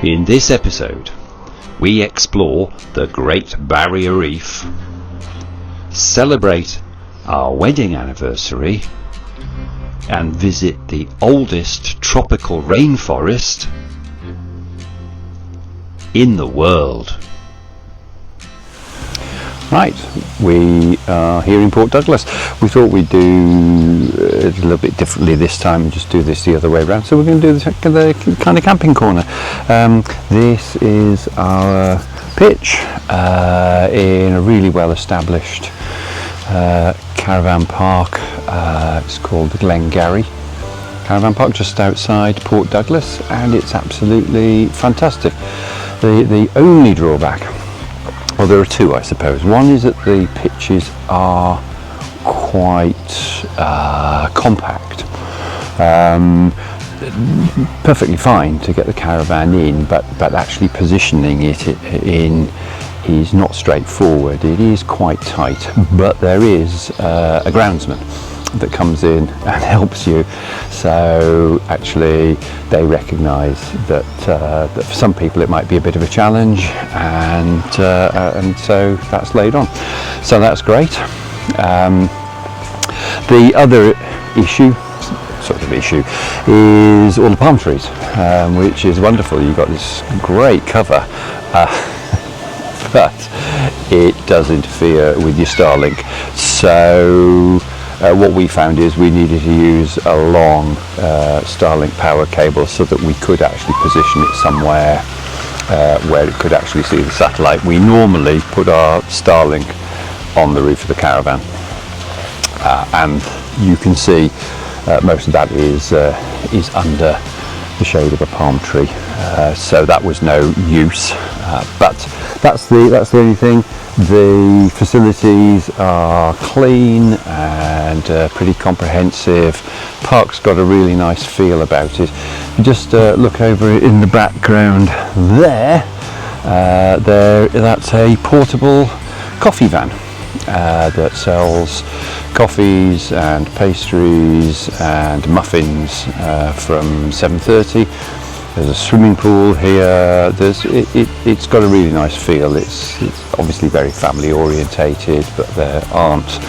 In this episode, we explore the Great Barrier Reef, celebrate our wedding anniversary, and visit the oldest tropical rainforest in the world. Right, we are here in Port Douglas. We thought we'd do it a little bit differently this time and just do this the other way around. So we're going to do the kind of camping corner. This is our pitch in a really well established caravan park. It's called the Glengarry Caravan Park, just outside Port Douglas, and it's absolutely fantastic. The only drawback, well, there are two, I suppose. One is that the pitches are quite compact. Perfectly fine to get the caravan in, but actually positioning it in is not straightforward. It is quite tight, but there is a groundsman that comes in and helps you. So actually they recognise that for some people it might be a bit of a challenge, and so that's laid on. So that's great. The other issue is all the palm trees, which is wonderful. You've got this great cover, but it does interfere with your Starlink. So what we found is we needed to use a long Starlink power cable so that we could actually position it somewhere where it could actually see the satellite. We normally put our Starlink on the roof of the caravan, and you can see most of that is under the shade of a palm tree, so that was no use, but that's the only thing. The facilities are clean and pretty comprehensive. Park's got a really nice feel about it. You just look over in the background there, that's a portable coffee van that sells coffees and pastries and muffins from 7:30. There's a swimming pool here. It's got a really nice feel. It's obviously very family orientated, but there aren't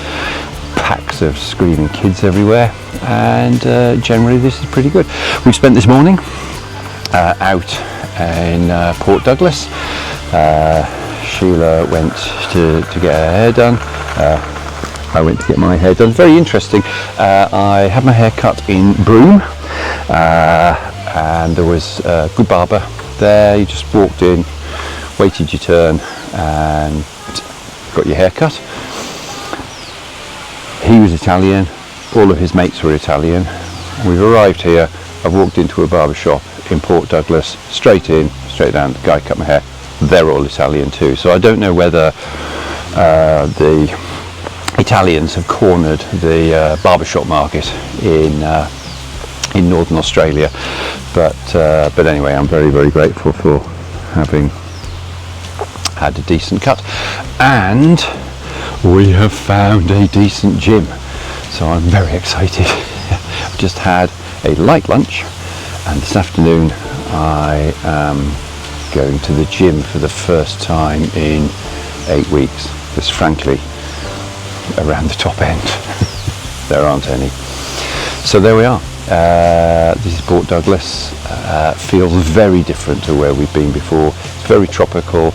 packs of screaming kids everywhere, and generally this is pretty good. We spent this morning out in Port Douglas. Sheila went to get her hair done. I went to get my hair done. Very interesting. I had my hair cut in Broome, and there was a good barber there. You just walked in, waited your turn, and got your hair cut. He was Italian. All of his mates were Italian. We've arrived here. I've walked into a barber shop in Port Douglas, straight in, straight down. The guy cut my hair. They're all Italian too. So I don't know whether the Italians have cornered the barbershop market in Northern Australia, but anyway, I'm very, very grateful for having had a decent cut, and we have found a decent gym, so I'm very excited. I've just had a light lunch, and this afternoon I am going to the gym for the first time in 8 weeks, because frankly around the top end there aren't any. So there we are. This is Port Douglas. Feels very different to where we've been before. It's very tropical.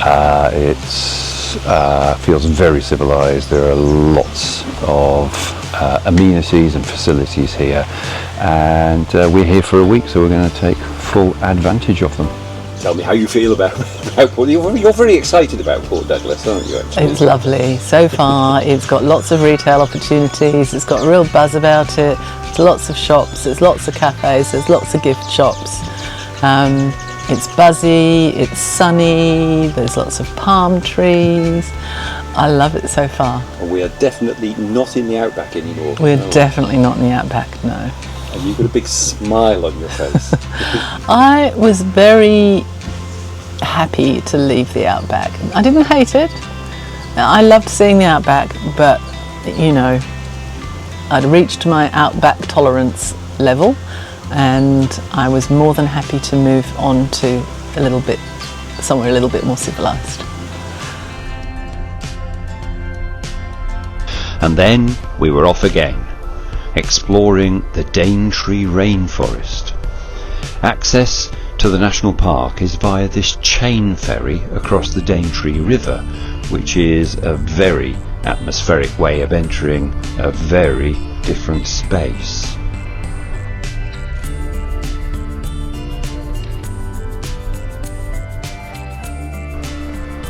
It feels very civilized. There are lots of amenities and facilities here, and we're here for a week, so we're going to take full advantage of them. Tell me how you feel about Port. You're very excited about Port Douglas, aren't you? Actually? It's lovely. So far, it's got lots of retail opportunities. It's got a real buzz about it. There's lots of shops. There's lots of cafes. There's lots of gift shops. It's buzzy. It's sunny. There's lots of palm trees. I love it so far. We are definitely not in the outback anymore. We're definitely not in the outback. No. And you've got a big smile on your face. I was very happy to leave the outback. I didn't hate it. I loved seeing the outback, but you know, I'd reached my outback tolerance level, and I was more than happy to move on to somewhere a little bit more civilised. And then we were off again, exploring the Daintree rainforest. Access to the national park is via this chain ferry across the Daintree River, which is a very atmospheric way of entering a very different space.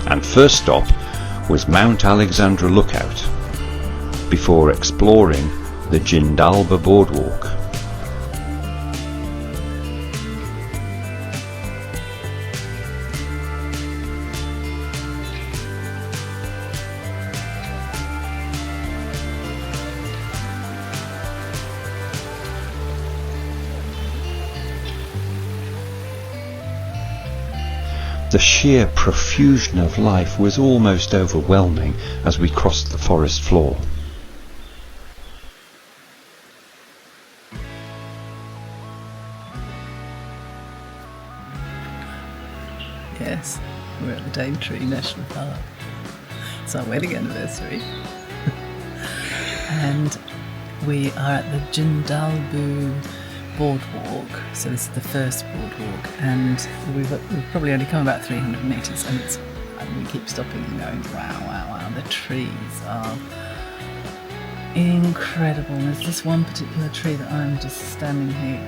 And first stop was Mount Alexandra Lookout, before exploring the Jindalba Boardwalk. The sheer profusion of life was almost overwhelming as we crossed the forest floor. Yes, we're at the Daintree National Park. It's our wedding anniversary. And we are at the Jindalbu Boardwalk. So this is the first boardwalk, and we've probably only come about 300 metres, and we keep stopping and going, wow, wow, wow. The trees are incredible. There's this one particular tree that I'm just standing here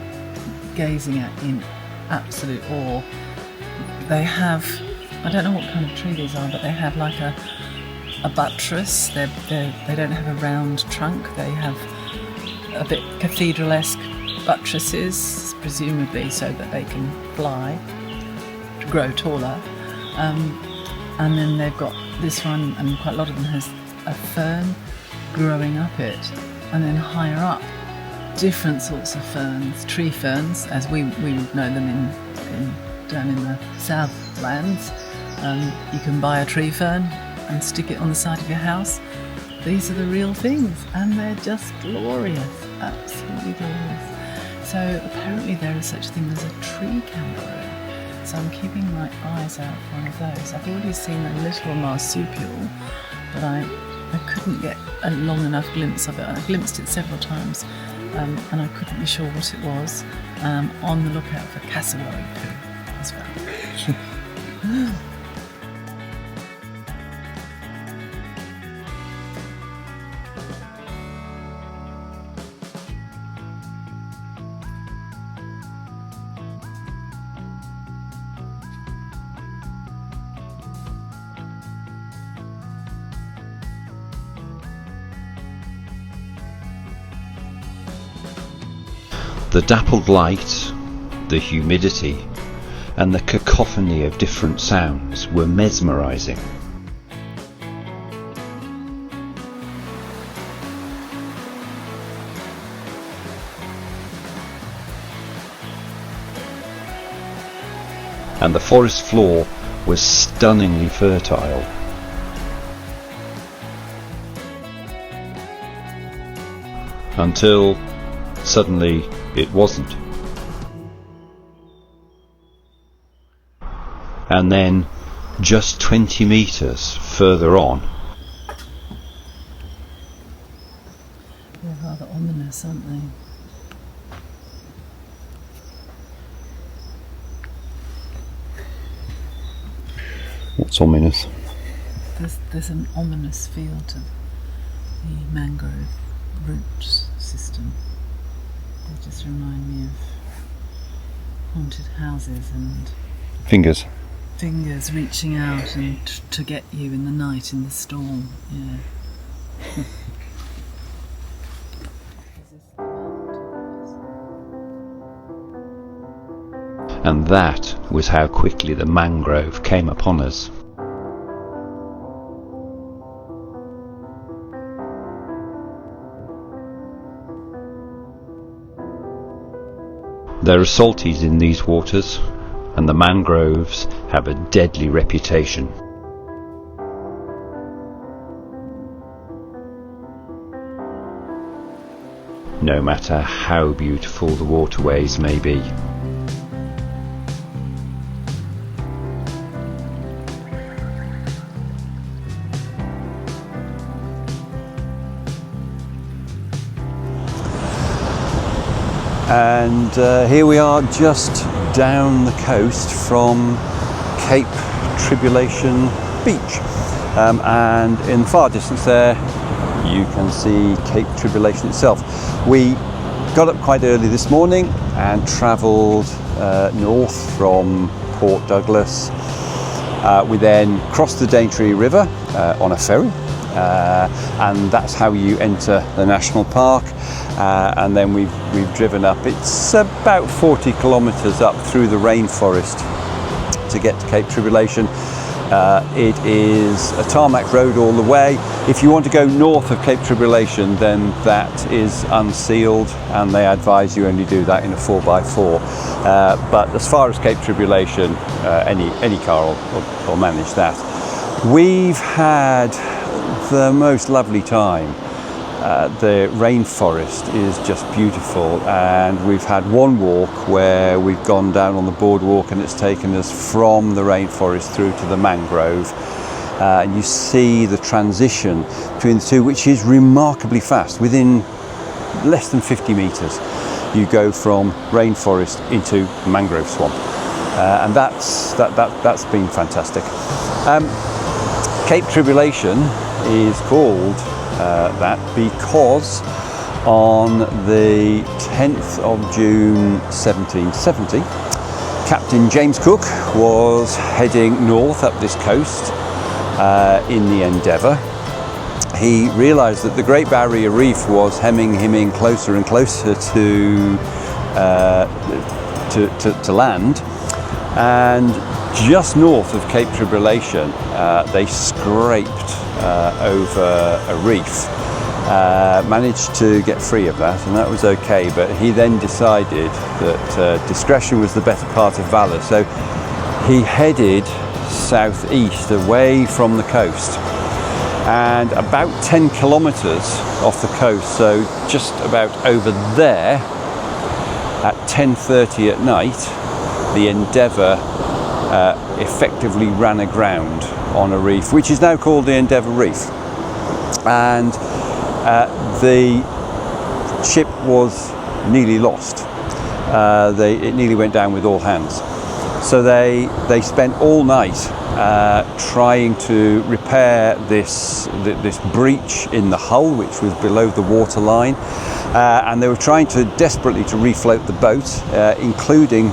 gazing at in absolute awe. They have, I don't know what kind of tree these are, but they have like a buttress. They don't have a round trunk. They have a bit cathedral-esque buttresses, presumably so that they can fly, to grow taller. And then they've got this one, and quite a lot of them has a fern growing up it, and then higher up, different sorts of ferns, tree ferns, as we would know them down in the Southlands. You can buy a tree fern and stick it on the side of your house. These are the real things, and they're just glorious, absolutely glorious. So apparently there is such a thing as a tree kangaroo. So I'm keeping my eyes out for one of those. I've already seen a little marsupial, but I couldn't get a long enough glimpse of it. I glimpsed it several times, and I couldn't be sure what it was. On the lookout for cassowary poo as well. The dappled light, the humidity, and the cacophony of different sounds were mesmerising. And the forest floor was stunningly fertile. Until suddenly it wasn't. And then, just 20 metres further on, they're rather ominous, aren't they? What's ominous? There's an ominous feel to the mangrove root system. They just remind me of haunted houses and Fingers. fingers reaching out and to get you in the night in the storm. Yeah. and that was how quickly the mangrove came upon us. There are salties in these waters, and the mangroves have a deadly reputation. No matter how beautiful the waterways may be. And here we are just down the coast from Cape Tribulation Beach, and in the far distance there you can see Cape Tribulation itself. We got up quite early this morning and travelled north from Port Douglas. We then crossed the Daintree River on a ferry, and that's how you enter the national park. And then we've driven up. It's about 40 kilometres up through the rainforest to get to Cape Tribulation. It is a tarmac road all the way. If you want to go north of Cape Tribulation, then that is unsealed, and they advise you only do that in a 4x4. But as far as Cape Tribulation, any car will manage that. We've had the most lovely time. The rainforest is just beautiful, and we've had one walk where we've gone down on the boardwalk and it's taken us from the rainforest through to the mangrove, and you see the transition between the two, which is remarkably fast. Within less than 50 metres you go from rainforest into mangrove swamp, and that's been fantastic. Cape Tribulation is called that because on the 10th of June 1770, Captain James Cook was heading north up this coast in the Endeavour. He realised that the Great Barrier Reef was hemming him in closer and closer to land, and just north of Cape Tribulation they scraped over a reef, managed to get free of that, and that was okay. But he then decided that discretion was the better part of valour, so he headed southeast away from the coast, and about 10 kilometres off the coast, so just about over there, at 10:30 at night, the Endeavour effectively ran aground on a reef which is now called the Endeavour Reef, and the ship was nearly lost. It nearly went down with all hands, so they spent all night trying to repair this breach in the hull, which was below the water line, and they were trying desperately to refloat the boat, including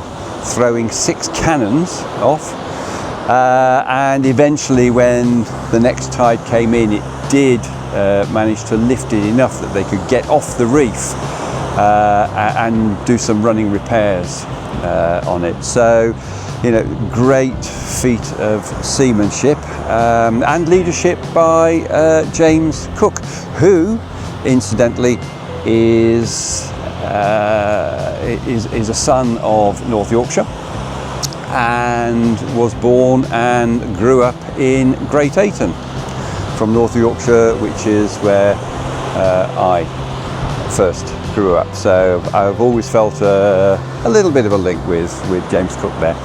throwing 6 cannons off, and eventually when the next tide came in, it did manage to lift it enough that they could get off the reef and do some running repairs on it. So, great feat of seamanship and leadership by James Cook, who incidentally is a son of North Yorkshire and was born and grew up in Great Ayton, from North Yorkshire, which is where I first grew up. So I've always felt a little bit of a link with James Cook there.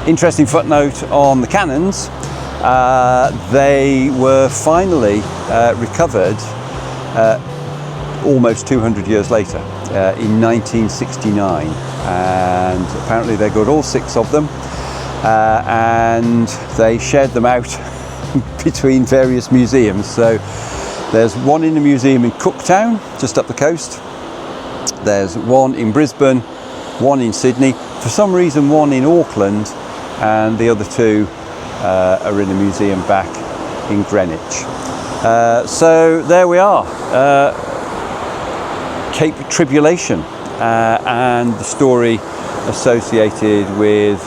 Interesting footnote on the cannons. They were finally recovered almost 200 years later, in 1969, and apparently they got all 6 of them, and they shared them out between various museums. So there's one in a museum in Cooktown, just up the coast. There's one in Brisbane, one in Sydney, for some reason one in Auckland, and the other 2 are in a museum back in Greenwich. So there we are. Cape Tribulation, and the story associated with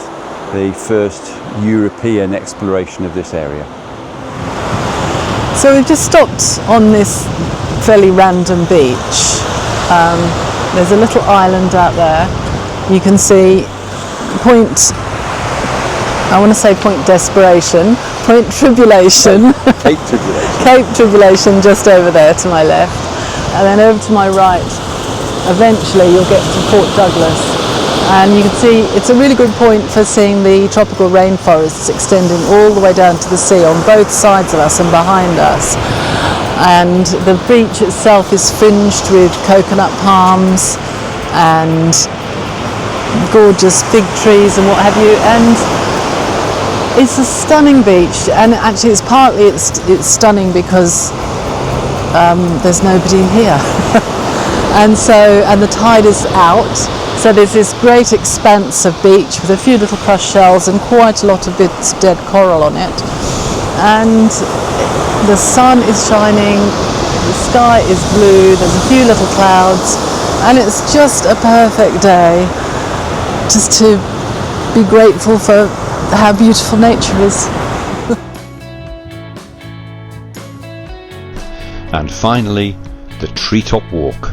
the first European exploration of this area. So we've just stopped on this fairly random beach. There's a little island out there. You can see Point Desperation, Point Tribulation. Cape Tribulation. Cape Tribulation just over there to my left. And then over to my right, eventually you'll get to Port Douglas, and you can see it's a really good point for seeing the tropical rainforests extending all the way down to the sea on both sides of us and behind us. And the beach itself is fringed with coconut palms and gorgeous fig trees and what have you, and it's a stunning beach. And actually it's stunning because there's nobody here. And the tide is out, so there's this great expanse of beach with a few little crushed shells and quite a lot of bits of dead coral on it, and the sun is shining, the sky is blue, there's a few little clouds, and it's just a perfect day just to be grateful for how beautiful nature is. And finally, the treetop walk.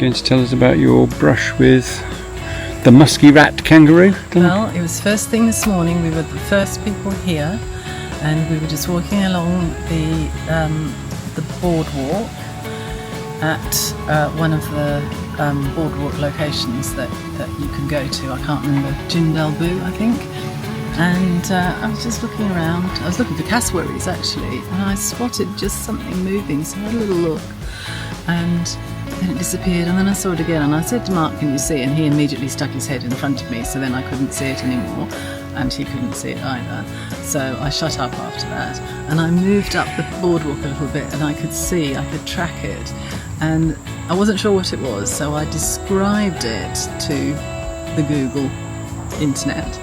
Going to tell us about your brush with the musky rat kangaroo? Well, it was first thing this morning. We were the first people here, and we were just walking along the boardwalk at one of the boardwalk locations that you can go to. I can't remember, Jindalbu, I think. And I was just looking around. I was looking for cassowaries actually, and I spotted just something moving. So I had a little look, and then it disappeared, and then I saw it again, and I said to Mark, "Can you see?" And he immediately stuck his head in front of me, so then I couldn't see it anymore, and he couldn't see it either. So I shut up after that, and I moved up the boardwalk a little bit, and I could track it, and I wasn't sure what it was, so I described it to the Google internet,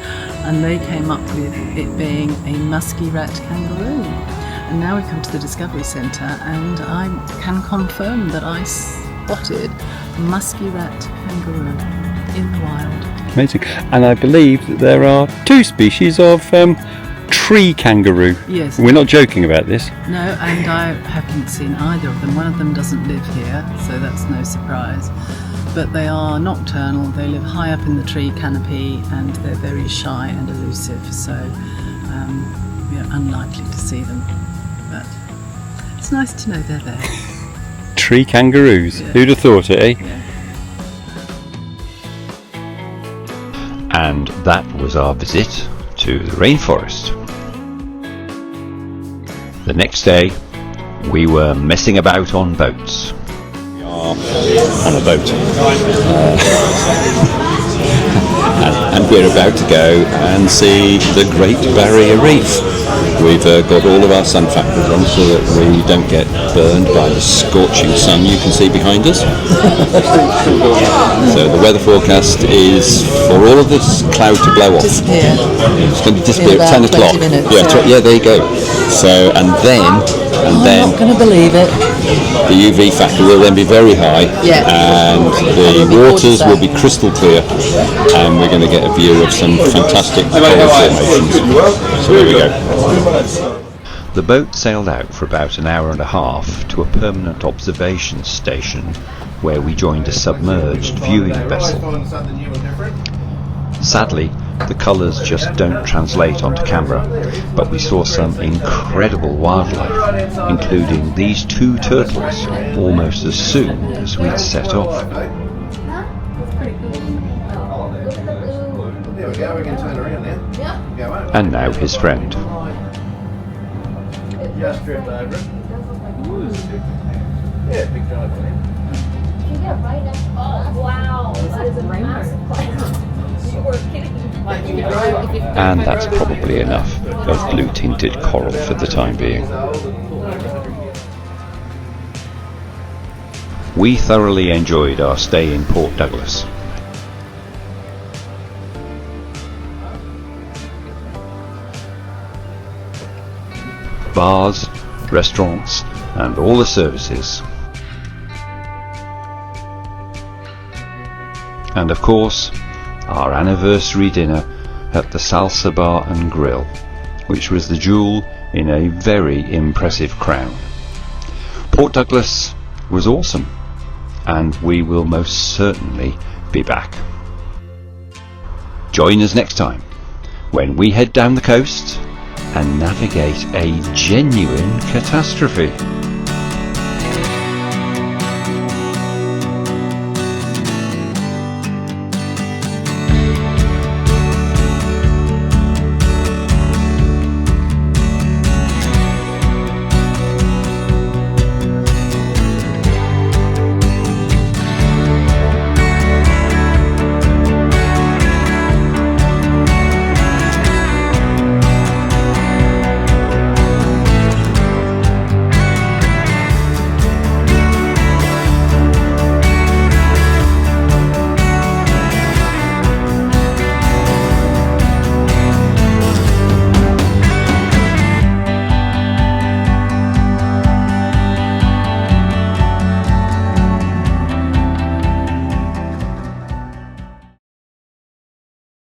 and they came up with it being a musky rat kangaroo. And now we've come to the Discovery Centre, and I can confirm that I spotted musky rat kangaroo in the wild. Amazing. And I believe that there are two species of tree kangaroo. Yes. We're not joking about this. No, and I haven't seen either of them. One of them doesn't live here, so that's no surprise. But they are nocturnal, they live high up in the tree canopy, and they're very shy and elusive, so we're unlikely to see them. But it's nice to know they're there. Tree kangaroos. Yeah. Who'd have thought it, eh? Yeah. And that was our visit to the rainforest. The next day, we were messing about on boats. We are on a boat. And we're about to go and see the Great Barrier Reef. We've got all of our sun factors on so that we don't get burned by the scorching sun you can see behind us. So the weather forecast is for all of this cloud to blow off. Disappear. It's going to disappear In at 10 about o'clock. 20 minutes, Yeah, there you go. So, and then I'm not going to believe it. the UV factor will then be very high, Yeah. and the waters will be crystal clear, and we're going to get a view of some fantastic coral formations. So there we go. The boat sailed out for about an hour and a half to a permanent observation station where we joined a submerged viewing vessel. Sadly, the colours just don't translate onto camera, but we saw some incredible wildlife, including these two turtles almost as soon as we'd set off. And now his friend. Just drift over it. Yeah, big drive for him. Oh, wow. That is a massive plane. You were kidding. And that's probably enough of blue-tinted coral for the time being. We thoroughly enjoyed our stay in Port Douglas. Bars, restaurants, and all the services. And of course, our anniversary dinner at the Salsa Bar and Grill, which was the jewel in a very impressive crown. Port Douglas was awesome, and we will most certainly be back. Join us next time when we head down the coast and navigate a genuine catastrophe.